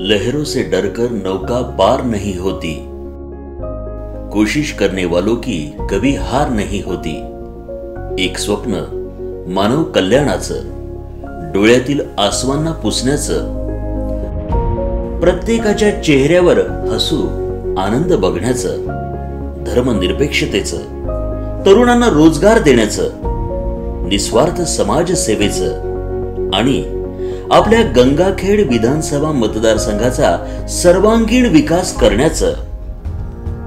लहरों से डरकर नौका पार नहीं होती, कोशिश करने वालों की कभी हार नहीं होती। एक स्वप्न मानव कल्याणाचं, डोळ्यातील आसवांना पुसण्याचं, प्रत्येकाच्या चेहऱ्यावर हसू आनंद बघण्याचं, धर्मनिरपेक्षतेचं, तरुणांना रोजगार देण्याचं, निस्वार्थ समाज सेवेचं आणि आपल्या गंगाखेड विधानसभा मतदारसंघाचा सर्वांगीण विकास करण्याचं।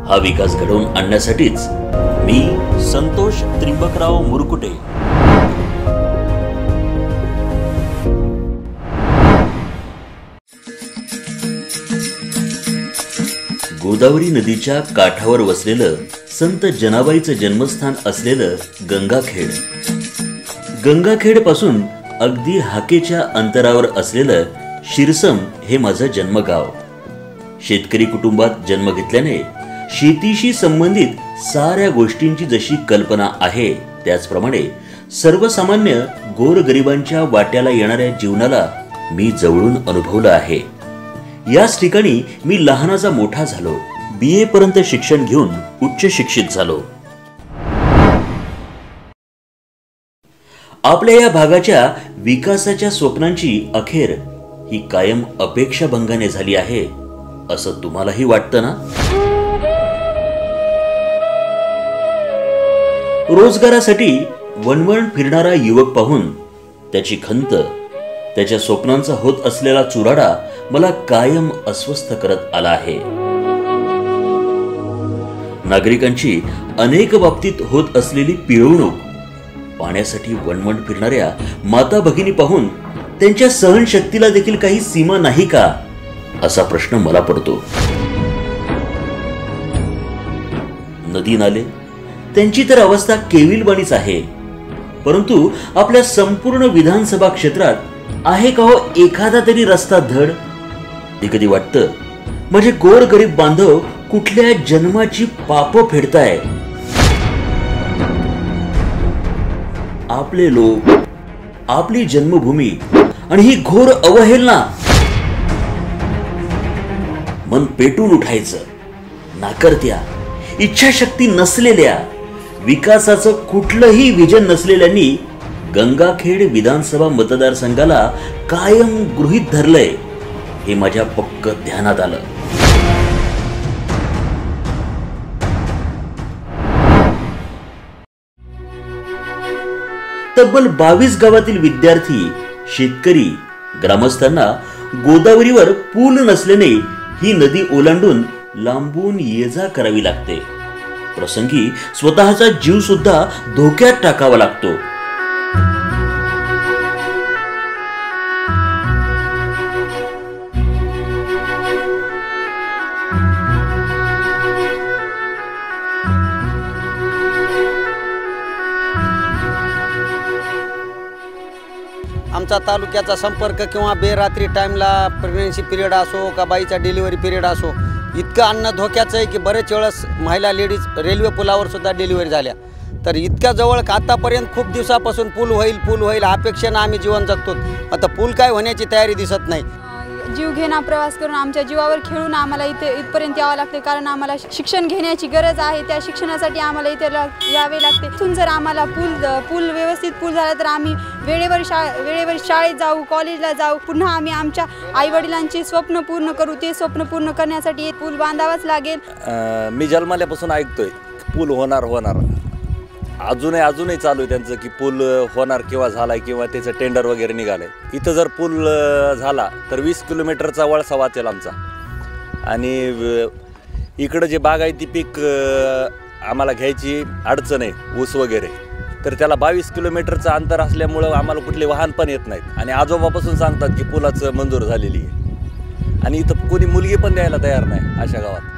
हा विकास घडवून आणण्यासाठीच मी संतोष त्रिंबकराव मुरकुटे गोदावरी नदीच्या काठावर वसलेलं संत जनाबाईचं जन्मस्थान असलेलं गंगाखेड, गंगाखेड पासून अगदी हाकेच्या अंतरावर असलेलं शिरसम हे माझं जन्मगाव। शेतकरी कुटुंबात जन्म घेतल्याने शेतीशी संबंधित साऱ्या गोष्टींची जशी कल्पना आहे त्याचप्रमाणे सर्वसामान्य गोरगरिबांच्या वाट्याला येणाऱ्या जीवनाला मी जवळून अनुभवलं आहे। याच ठिकाणी मी लहानाचा मोठा झालो, BA पर्यंत शिक्षण घेऊन उच्च शिक्षित झालो। आपल्या या भागाच्या विकासाच्या स्वप्नांची अखेर ही कायम अपेक्षाभंगाने झाली आहे असं तुम्हालाही वाटतं ना? रोजगारासाठी वणवण फिरणारा युवक पाहून त्याची खंत, त्याच्या स्वप्नांचा होत असलेला चुराडा मला कायम अस्वस्थ करत आला आहे। नागरिकांची अनेक बाबतीत होत असलेली पिळवणूक, पाण्यासाठी वणवण फिरणाऱ्या माता भगिनी पाहून त्यांच्या सहनशक्तीला देखील काही सीमा नाही का असा प्रश्न मला पडतो। नदी नाले त्यांची तर अवस्था केविलवाणीच आहे, परंतु आपल्या संपूर्ण विधानसभा क्षेत्रात आहे का हो एखादा तरी रस्ता धड? कधी वाटतं म्हणजे गोरगरीब बांधव कुठल्या जन्माची पाप फेडताय। आपले लोक, आपली जन्मभूमी आणि ही घोर अवहेलना। मन पेटून उठायचं, नाकर्त्या, इच्छाशक्ती नसलेल्या, विकासाचं कुठलंही विजन नसलेल्यांनी गंगाखेड विधानसभा मतदारसंघाला कायम गृहीत धरलंय हे माझ्या पक्क ध्यानात आलं। तब्बल 22 गावातील विद्यार्थी, शेतकरी, ग्रामस्थांना गोदावरीवर पूल नसल्याने ही नदी ओलांडून लांबून ये-जा करावी लागते। प्रसंगी स्वतःचा जीव सुद्धा धोक्यात टाकावा लागतो। आमचा तालुक्याचा संपर्क किंवा बेरात्री टाइमला प्रेग्नन्सी पिरियड असो का बाईचा डिलिव्हरी पिरियड असो, इतकं अन्न धोक्याचं आहे की बरेच वेळेस महिला लेडीज रेल्वे पुलावर सुद्धा डिलिव्हरी झाल्या। तर इतक्या जवळ आतापर्यंत खूप दिवसापासून पूल होईल अपेक्षेनं आम्ही जीवन जगतो। आता पूल काय होण्याची तयारी दिसत नाही। जीवघेणा प्रवास करून आमच्या जीवावर खेळून आम्हाला इथपर्यंत यावं लागते, कारण आम्हाला शिक्षण घेण्याची गरज आहे। त्या शिक्षणासाठी आम्हाला इथे यावे लागते। इथून जर आम्हाला पूल व्यवस्थित पूल झाला तर आम्ही वेळेवर शाळेत जाऊ, कॉलेजला जाऊ, पुन्हा आम्ही आमच्या आईवडिलांची स्वप्न पूर्ण करू। ते स्वप्न पूर्ण करण्यासाठी पूल बांधावाच लागेल। मी जन्मल्यापासून ऐकतोय पूल होणार अजूनही चालू आहे त्यांचं की पूल होणार किंवा झालाय किंवा त्याचं टेंडर वगैरे निघालंय। इथं जर पूल झाला तर 20 किलोमीटरचा वळसा वाचेल आमचा। आणि इकडं जे बागायती पीक आम्हाला घ्यायची अडचण आहे, ऊस वगैरे, तर त्याला 22 किलोमीटरचं अंतर असल्यामुळं आम्हाला कुठले वाहन पण येत नाहीत। आणि आजोबापासून सांगतात की पुलाचं मंजूर झालेली आहे, आणि इथं कोणी मुलगी पण द्यायला तयार नाही अशा गावात।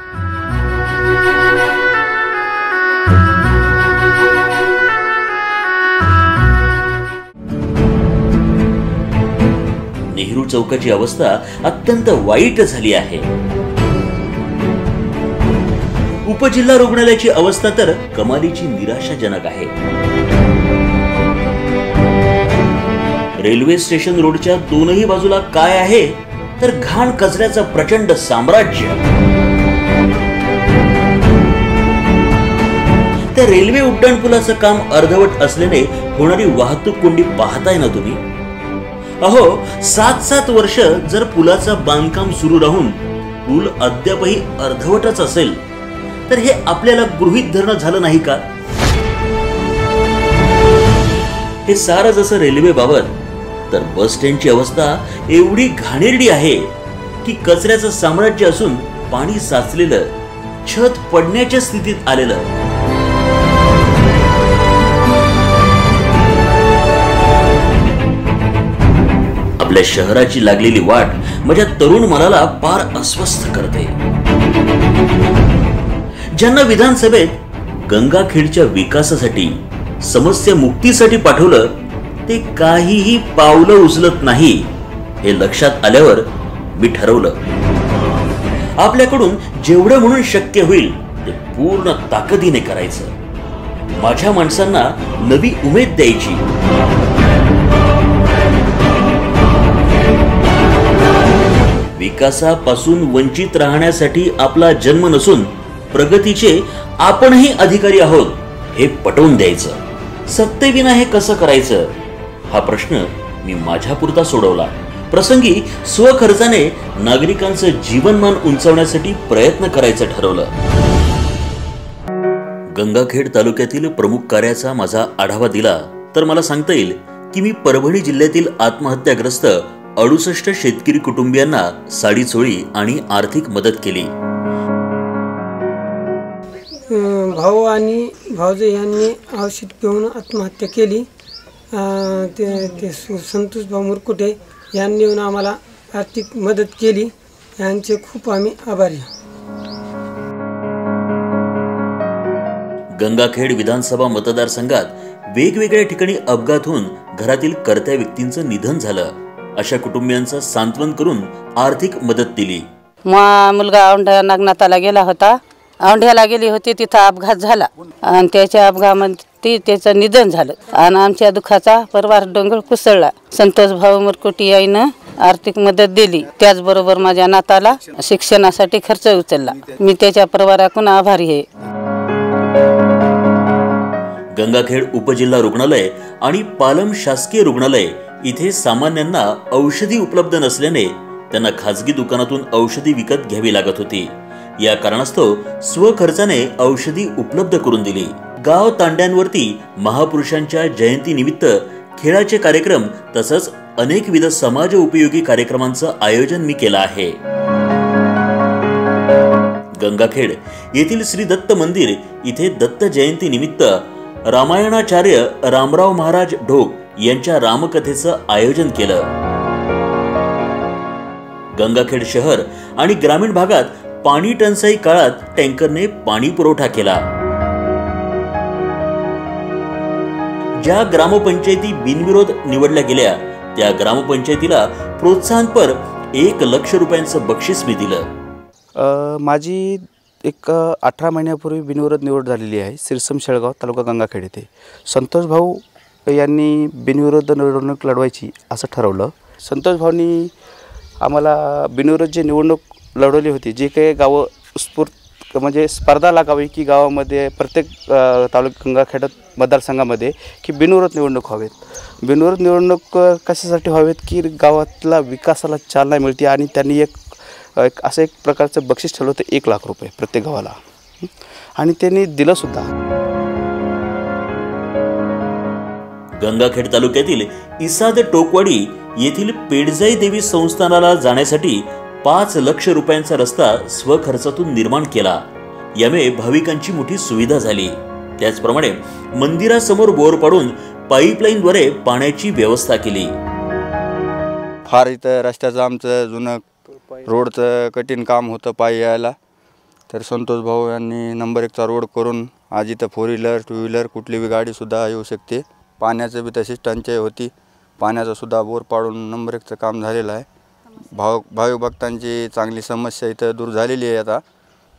नेहरू चौकाची अवस्था अत्यंत वाईट झाली आहे। उपजिल्हा रुग्णालयाची अवस्था तर कमालीची निराशाजनक आहे। रेल्वे स्टेशन रोडच्या दोनही बाजूला काय आहे तर घाण कचऱ्याचं प्रचंड साम्राज्य. त्या रेल्वे उड्डाणपुलाचं काम अर्धवट असल्याने होणारी वाहतूक कोंडी पाहताय ना तुम्ही. अहो 7-7 वर्ष जर पुलाचं बांधकाम सुरू राहून पूल अद्यापही अर्धवटच असेल तर हे आपल्याला गृहीत धरणं झालं नाही का? हे सारं जसं रेल्वे बाबत, तर बस स्टँडची अवस्था एवढी घाणेरडी आहे की कचऱ्याचं साम्राज्य असून पाणी साचलेलं, छत पडण्याच्या स्थितीत आलेलं. आपल्या शहराची लागलेली वाट माझ्या तरुण मनाला पार अस्वस्थ करते. ज्यांना विधानसभेत गंगाखेडच्या विकासासाठी, समस्या मुक्तीसाठी पाठवलं ते काहीही पावलं उचलत नाही हे लक्षात आल्यावर मी ठरवलं, आपल्याकडून जेवढं म्हणून शक्य होईल ते पूर्ण ताकदीने करायचं. माझ्या माणसांना नवी उमेद द्यायची. विकासापासून वंचित राहण्यासाठी आपला जन्म नसून प्रगतीचे आपणही अधिकारी आहोत हे पटवून द्यायचं. सत्तेविना हे कसं करायचं हा प्रश्न मी माझ्यापुरता सोडवला. प्रसंगी स्वखर्चाने नागरिकांचं जीवनमान उंचावण्यासाठी प्रयत्न करायचं ठरवलं. गंगाखेड तालुक्यातील प्रमुख कार्याचा माझा आढावा दिला तर मला सांगता येईल की मी परभणी जिल्ह्यातील आत्महत्याग्रस्त 68 शेतकरी कुटुंबियांना साडी चोळी आणि आर्थिक मदत केली. भाऊ आणि भाऊजे यांनी औषध घेऊन आत्महत्या केली. ते संतोष भाऊ मुरकुटे यांनी येऊन आम्हाला आर्थिक मदत केली. यांचे खूप आम्ही आभारी. गंगाखेड विधानसभा मतदारसंघात वेगवेगळ्या ठिकाणी अपघात होऊन घरातील कर्त्या व्यक्तींचं निधन झालं. अशा कुटुंबियांचं सांत्वन करून आर्थिक मदत दिली. मुलगा औंढ्या नागनाथाला गेला होता. औंढ्याला गेली होती, तिथं अपघात झाला आणि त्याच्या अपघातामध्ये त्याचं निधन झालं आणि आमच्या दुःखाचा परिवार डोंगर कुसळला. संतोष भाऊ मुरकुटे यांनी आर्थिक मदत दिली. त्याचबरोबर माझ्या नाताला शिक्षणासाठी खर्च उचलला. मी त्याच्या परिवाराकडून आभारी आहे. गंगाखेड उपजिल्हा रुग्णालय आणि पालम शासकीय रुग्णालय इथे सामान्यांना औषधी उपलब्ध नसल्याने त्यांना खासगी दुकानातून औषधी विकत घ्यावी लागत होती. या कारणास्तव स्वखर्चाने औषधी उपलब्ध करून दिली. गाव तांड्यांवरती महापुरुषांच्या जयंतीनिमित्त खेळाचे कार्यक्रम तसंच अनेकविध समाज उपयोगी कार्यक्रमांचं आयोजन मी केलं आहे. गंगाखेड येथील श्री दत्त मंदिर इथे दत्त जयंती निमित्त रामायणाचार्य रामराव महाराज ढोक यांच्या रामकथेचं आयोजन केलं. गंगाखेड शहर आणि ग्रामीण भागात पाणी टंचाई काळात टँकरने पाणी पुरवठा केला. ज्या ग्रामपंचायती बिनविरोध निवडल्या गेल्या त्या ग्रामपंचायतीला प्रोत्साहनपर 1 लाख रुपयांचं बक्षीस मी दिलं. माझी एक 18 महिन्यापूर्वी बिनविरोध निवड झालेली आहे. सिरसम शेळगाव तालुका गंगाखेड येथे. संतोष भाऊ यांनी बिनविरोध निवडणूक लढवायची असं ठरवलं. संतोष भाऊंनी आम्हाला बिनविरोध जी निवडणूक लढवली होती, जे काही गावं म्हणजे स्पर्धा लागावी की गावामध्ये प्रत्येक तालुका गंगाखेड मतदारसंघामध्ये की बिनविरोध निवडणूक व्हावेत. बिनविरोध निवडणूक कशासाठी व्हावेत की गावातला विकासाला चालना मिळते आणि त्यांनी एक असं एक प्रकारचं बक्षीस ठेवलं होतं 1 लाख रुपये प्रत्येक गावाला आणि त्यांनी दिलं सुद्धा. गंगाखेड तालुक्यातील इसाद टोकवाडी येथील पेडजाई देवी संस्थानाला जाण्यासाठी 5 लाख रुपयांचा रस्ता स्वखर्चातून निर्माण केला. यामुळे भाविकांची मोठी सुविधा झाली. त्याचप्रमाणे मंदिरासमोर बोर पाडून पाईपलाईनद्वारे पाण्याची व्यवस्था केली. फार इथं रस्त्याचं आमचं जुनं रोडचं कठीण काम होतं पायी यायला. तर संतोष भाऊ यांनी नंबर 1चा रोड करून आज इथं 4 व्हीलर 2 व्हीलर कुठली बी गाडीसुद्धा येऊ शकते. पाण्याचं बी तशीच टंचाई होती. पाण्याचं सुद्धा बोर पाडून नंबर 1चं काम झालेलं आहे. भाविक भक्तांची चांगली समस्या इथं दूर झालेली आहे. आता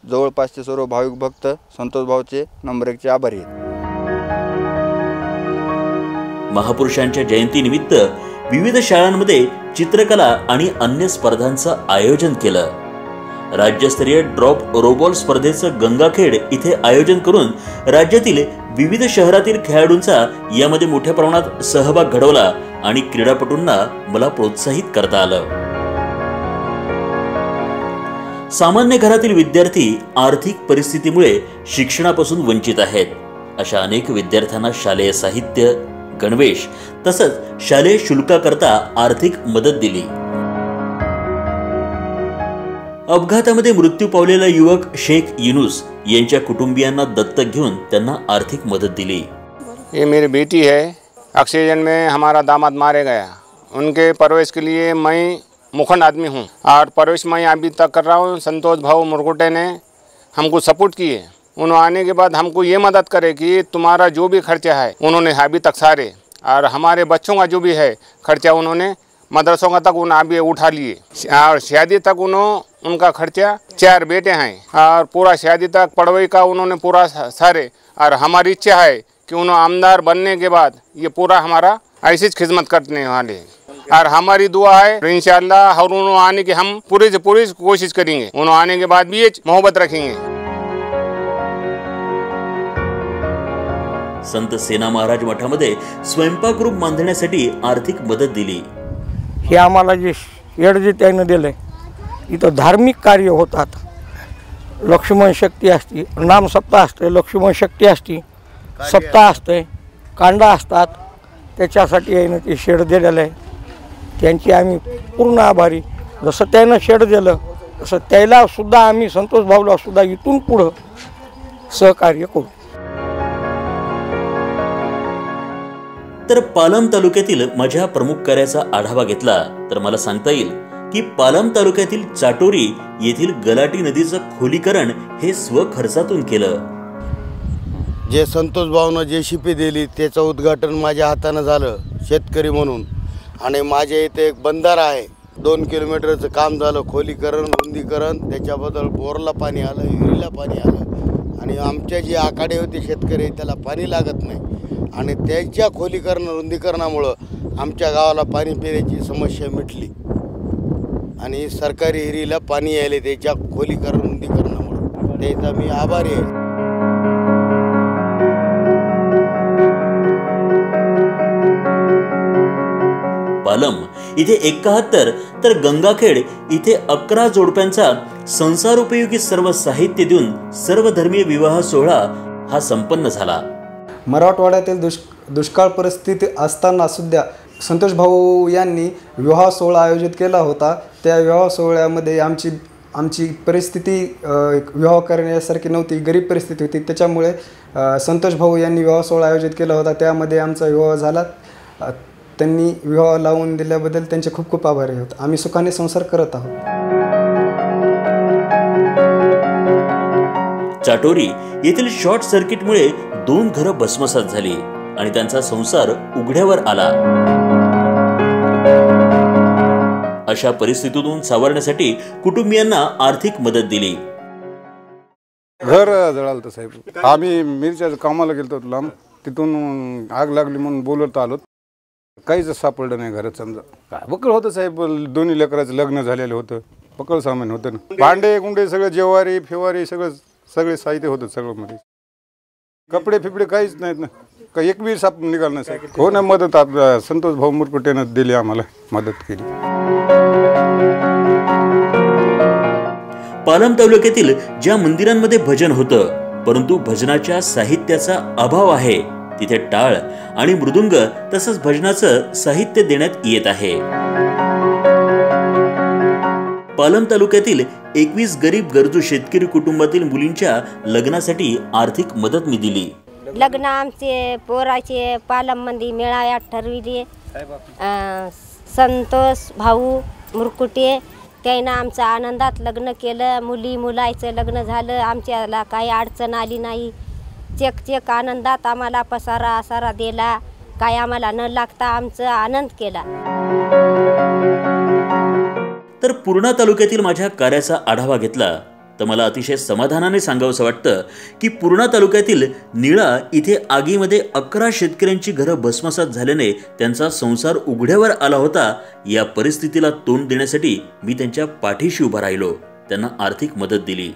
जवळपासचे सर्व भाविक भक्त संतोष भाऊचे नंबर 1चे आभारी आहेत. महापुरुषांच्या जयंतीनिमित्त विविध शाळांमध्ये चित्रकला आणि अन्य स्पर्धांचं आयोजन केलं. राज्यस्तरीय ड्रॉप रोबॉल स्पर्धेचं गंगाखेड इथे आयोजन करून राज्यातील विविध शहरातील खेळाडूंचा यामध्ये मोठ्या प्रमाणात सहभाग घडवला आणि क्रीडापटूंना मला प्रोत्साहित करता आलं. सामान्य घरातील विद्यार्थी आर्थिक परिस्थितीमुळे शिक्षणापासून वंचित आहेत. अशा अनेक विद्यार्थ्यांना शालेय साहित्य, गणवेश तसंच शालेय शुल्काकरता आर्थिक मदत दिली. अपघातामध्ये मृत्यू पावलेला युवक शेख युनुस यांच्या कुटुंबियांना दत्तक घेऊन त्यांना आर्थिक मदत दिली. ये मेरी बेटी है. ऑक्सीजन में हमारा दामाद मारे गया. उनके परवरिश के लिए मैं मुखंड आदमी हूँ और परवरिश मैं अभी तक कर रहा हूँ. संतोष भाऊ मुरकुटे ने हमको सपोर्ट किए. उन्होंने आने के बाद हमको ये मदद करे कि तुम्हारा जो भी खर्चा है उन्होंने अभी तक सारे, और हमारे बच्चों का जो भी है खर्चा उन्होंने मदरसों का तक उन्होंने अभी उठा लिए. और शादी तक उनका खर्चा 4 बेटे हैं और पूरा शादी तक पढ़वाई का उन्होंने पूरा सारे. और हमारी इच्छा है कि उन्होंने आमदार बनने के बाद ये पूरा हमारा ऐसी खिदमत करने वाले हैं. और हमारी दुआ है इंशाअल्लाह और उन्होंने आने की हम पूरी से पूरी कोशिश करेंगे. उन्होंने आने के बाद भी मोहब्बत रखेंगे. संत सेना महाराज मठामध्ये स्वयंपाकगृह बांधण्यासाठी आर्थिक मदत दिली. हे आम्हाला जे शेड जे त्यानं दिलंय इथं धार्मिक कार्य होतात. लक्ष्मण शक्ती असते, नाम सप्ताह असते, लक्ष्मण शक्ती असते, सप्ताह असते, कांडा असतात. त्याच्यासाठी यानं ते शेड दिलेलं आहे. त्यांची आम्ही पूर्ण आभारी. जसं त्यानं शेड दिलं तसं त्याला सुद्धा आम्ही संतोष भाऊला सुद्धा इथून पुढं सहकार्य करू. तर पालम तालुक्यातील माझ्या प्रमुख कार्याचा आढावा घेतला तर मला सांगता येईल की पालम तालुक्यातील चाटोरी येथील गलाटी नदीचं खोलीकरण हे स्वखर्चातून केलं. जे संतोष भाऊनं JCP दिली त्याचं उद्घाटन माझ्या हातानं झालं शेतकरी म्हणून. आणि माझ्या इथे एक बंधारा आहे, 2 किलोमीटरचं काम झालं, खोलीकरण, रुंदीकरण. त्याच्याबद्दल बोरला पाणी आलं, विहिरीला पाणी आलं. आणि आमच्या जी आखाडे होते शेतकरी त्याला पाणी लागत नाही. आणि त्याच्या खोलीकरण रुंदीकरणामुळं आमच्या गावाला पाणी पिण्याची समस्या मिटली. आणि सरकारी विहिरीला पाणी यायले त्याच्या खोलीकरण रुंदीकरणामुळं. त्याचा मी आभारी आहे. पालम इथे 71 तर गंगाखेड इथे 11 जोडप्यांचा संसारोपयोगी सर्व साहित्य देऊन सर्वधर्मीय विवाह सोहळा हा संपन्न झाला. मराठवाड्यातील दुष्काळ परिस्थिती असताना सुद्धा संतोष भाऊ यांनी विवाह सोहळा आयोजित केला होता. त्या विवाह सोहळ्यामध्ये आमची परिस्थिती विवाह करण्यासारखी नव्हती, गरीब परिस्थिती होती. त्याच्यामुळे संतोष भाऊ यांनी विवाह सोहळा आयोजित केला होता. त्यामध्ये आमचा विवाह झाला. त्यांनी विवाह लावून दिल्याबद्दल त्यांचे खूप खूप आभारी आहोत. आम्ही सुखाने संसार करत आहोत. चाटोरी येथील शॉर्ट सर्किटमुळे 2 घरं भस्मसात झाली आणि त्यांचा संसार उघड्यावर आला. अशा परिस्थितीतून सावरण्यासाठी कुटुंबियांना आर्थिक मदत दिली. घर जळालं साहेब. आम्ही मिरच्या कामाला गेलो होतो लांब, तिथून आग लागली म्हणून बोलत आलो. काहीच सापडलं नाही घरात. समजा काय बकळ होतं साहेब, 2 लेकराचं लग्न झालेलं होतं, बकळ सामान होतं ना, भांडे गुंडे सगळं, जेवारी फेवारी सगळे साहित्य होतं सगळं मध्ये. कपडे फिपडे काहीच नाहीत ना, का एक बी साप निघाल नाही साहेब. हो ना, मदत संतोष भाऊ मुरकुटेनं दिली, आम्हाला मदत केली. पालम तालुक्यातील ज्या मंदिरांमध्ये भजन होतं परंतु भजनाच्या साहित्याचा अभाव आहे तिथे टाळ आणि मृदुंग तसंच भजनाचं साहित्य देण्यात येत आहे. पालम तालुक्यातील 21 गरीब गरजू शेतकरी कुटुंबातील मुलींच्या लग्नासाठी आर्थिक मदत मी दिली. लग्न आमचे पोराचे पालममध्ये मेळाव्यात ठरविले. संतोष भाऊ मुरकुटे त्यानं आमचं आनंदात लग्न केलं. मुलाचं लग्न झालं. आमच्याला काही अडचण आली नाही. चेक आनंदात आम्हाला पसारा दिला. काय आम्हाला न लागता आमचा आनंद केला. तर पूर्णा तालुक्यातील माझ्या कार्याचा आढावा घेतला तर मला अतिशय समाधानाने सांगावंसं वाटतं की पूर्णा तालुक्यातील निळा इथे आगीमध्ये 11 शेतकऱ्यांची घरं भस्मसात झाल्याने त्यांचा संसार उघड्यावर आला होता। या परिस्थितीला तोंड देण्यासाठी मी त्यांच्या पाठीशी उभा राहिलो, त्यांना आर्थिक मदत दिली।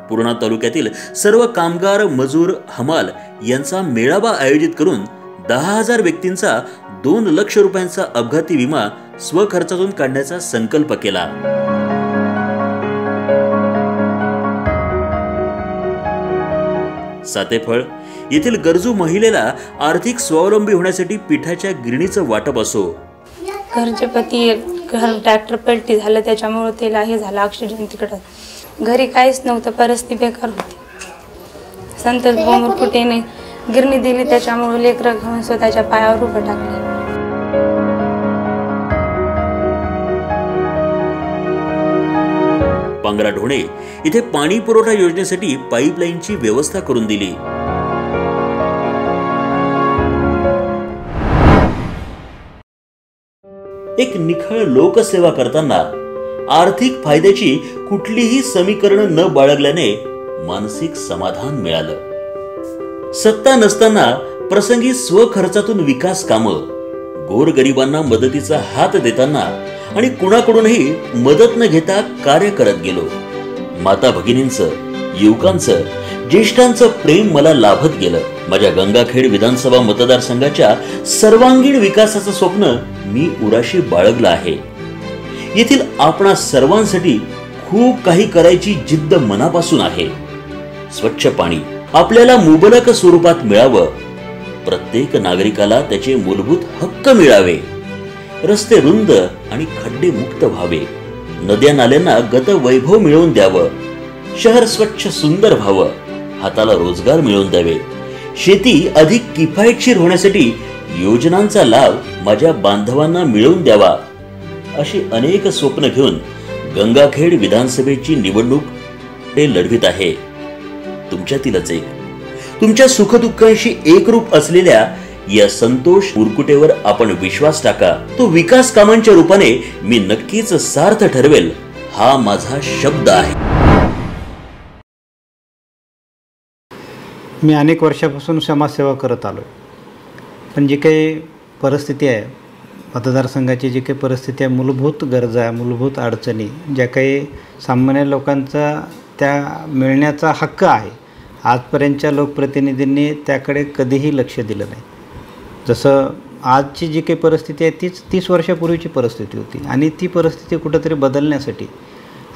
पूर्णा तालुक्यातील सर्व कामगार, मजूर, हमाल यांचा मेळावा आयोजित करून 10,000 व्यक्तींचा 2 लाख रुपयांचा अपघाती विमा स्वखर्चातून काढण्याचा संकल्प केला। सातेफळ येथील गरजू महिलेला आर्थिक स्वावलंबी होण्यासाठी पिठाच्या गिरणीचं वाटप असो, घरचे पती घर ट्रॅक्टर पलटी झालं त्याच्यामुळे त्याला हे झालं ऑक्सिजन, तिकडं घरी काहीच नव्हतं, परिस्थिती बेकार होती। संतोष भाऊ मुरकुटेने गिरणी दिली, त्याच्यामुळे लेकरं घेऊन स्वतःच्या पायावर उभं टाकले। पांगरा ढोणे इथे पाणी पुरवठा योजनेसाठी पाईपलाईनची व्यवस्था करून दिली। एक निखळ लोकसेवा करताना आर्थिक फायद्याची कुठलीही समीकरण न बाळगल्याने मानसिक समाधान मिळालं। सत्ता नसताना प्रसंगी स्वखर्चातून विकास कामं, गोरगरिबांना मदतीचा हात देताना आणि कुणाकडूनही मदत न घेता कार्य करत गेलो। माता भगिनींचं, युवकांचं, ज्येष्ठांचं प्रेम मला लाभत गेलं। माझ्या गंगाखेड विधानसभा मतदारसंघाच्या सर्वांगीण विकासाचं स्वप्न मी उराशी बाळगलं आहे। येथील आपणा सर्वांसाठी खूप काही करायची जिद्द मनापासून आहे। स्वच्छ पाणी आपल्याला मुबलक स्वरूपात मिळावं, प्रत्येक नागरिकाला त्याचे मूलभूत हक्क मिळावे, रस्ते रुंद आणि खड्डे मुक्त व्हावे, नद्या नाल्यांना गत वैभव मिळवून द्यावं, शहर स्वच्छ सुंदर व्हावं, हाताला रोजगार मिळवून द्यावे, शेती अधिक किफायतशीर होण्यासाठी योजनांचा लाभ माझ्या बांधवांना मिळवून द्यावा, अशी अनेक स्वप्न घेऊन गंगाखेड विधानसभेची निवडणूक ते लढवित आहे। तुमच्यातीलच एक, तुमच्या सुखदुःखांशी एकरूप असलेल्या या संतोष मुरकुटेवर आपण विश्वास टाका। तो विकास कामांच्या रूपाने मी नक्कीच सार्थ ठरवेल, हा माझा शब्द आहे। मी अनेक वर्षापासून समाजसेवा करत आलो, पण जी काही परिस्थिती आहे मतदारसंघाची, जी काही परिस्थिती आहे, मूलभूत गरजा, मूलभूत अडचणी ज्या काही सामान्य लोकांचा त्या मिळण्याचा हक्क आहे, आजपर्यंतच्या लोकप्रतिनिधींनी त्याकडे कधीही लक्ष दिलं नाही। जसं आजची जी काही परिस्थिती आहे तीच 30 वर्षापूर्वीची परिस्थिती होती आणि ती परिस्थिती कुठंतरी बदलण्यासाठी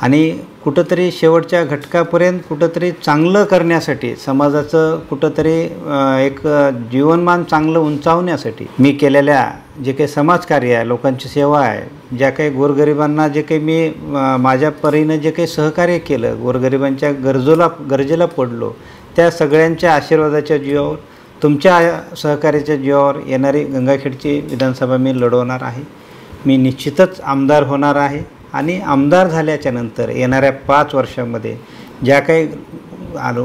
आणि कुठंतरी शेवटच्या घटकापर्यंत कुठंतरी चांगलं करण्यासाठी, समाजाचं कुठंतरी एक जीवनमान चांगलं उंचावण्यासाठी मी केलेल्या जे काही समाजकार्य आहे, लोकांची सेवा आहे, ज्या काही गोरगरिबांना जे काही मी माझ्या परीनं जे काही सहकार्य केलं, गोरगरिबांच्या गरजेला पडलो, त्या सगळ्यांच्या आशीर्वादाच्या जीवावर, तुमच्या सहकार्याच्या जीवावर येणारी गंगाखेडची विधानसभा मी लढवणार आहे। मी निश्चितच आमदार होणार आहे आणि आमदार झाल्याच्या नंतर येणाऱ्या 5 वर्षांमध्ये ज्या काही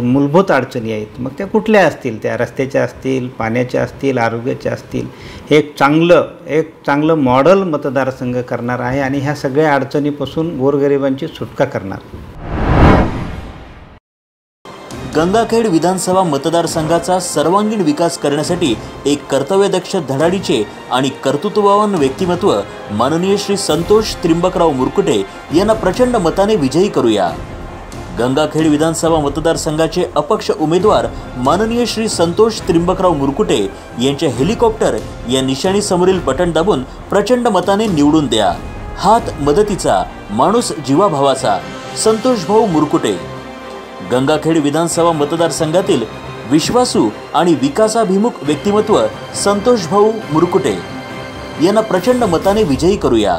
मूलभूत अडचणी आहेत, मग त्या कुठल्या असतील, त्या रस्त्याच्या असतील, पाण्याच्या असतील, आरोग्याच्या असतील, एक चांगलं मॉडेल मतदारसंघ करणार आहे आणि ह्या सगळ्या अडचणीपासून गोरगरिबांची सुटका करणार। गंगाखेड विधानसभा मतदारसंघाचा सर्वांगीण विकास करण्यासाठी एक कर्तव्यदक्ष, धडाडीचे आणि कर्तृत्ववान व्यक्तिमत्व माननीय श्री संतोष त्रिंबकराव मुरकुटे यांना प्रचंड मताने विजयी करूया। गंगाखेड विधानसभा मतदारसंघाचे अपक्ष उमेदवार माननीय श्री संतोष त्रिंबकराव मुरकुटे यांच्या हेलिकॉप्टर या निशाणी समोरील बटन दाबून प्रचंड मताने निवडून द्या। हात मदतीचा, माणूस जीवाभावाचा, संतोष भाऊ मुरकुटे। गंगाखेड विधानसभा मतदारसंघातील विश्वासू आणि विकासाभिमुख व्यक्तिमत्व संतोष भाऊ मुरकुटे यांना प्रचंड मताने विजयी करूया।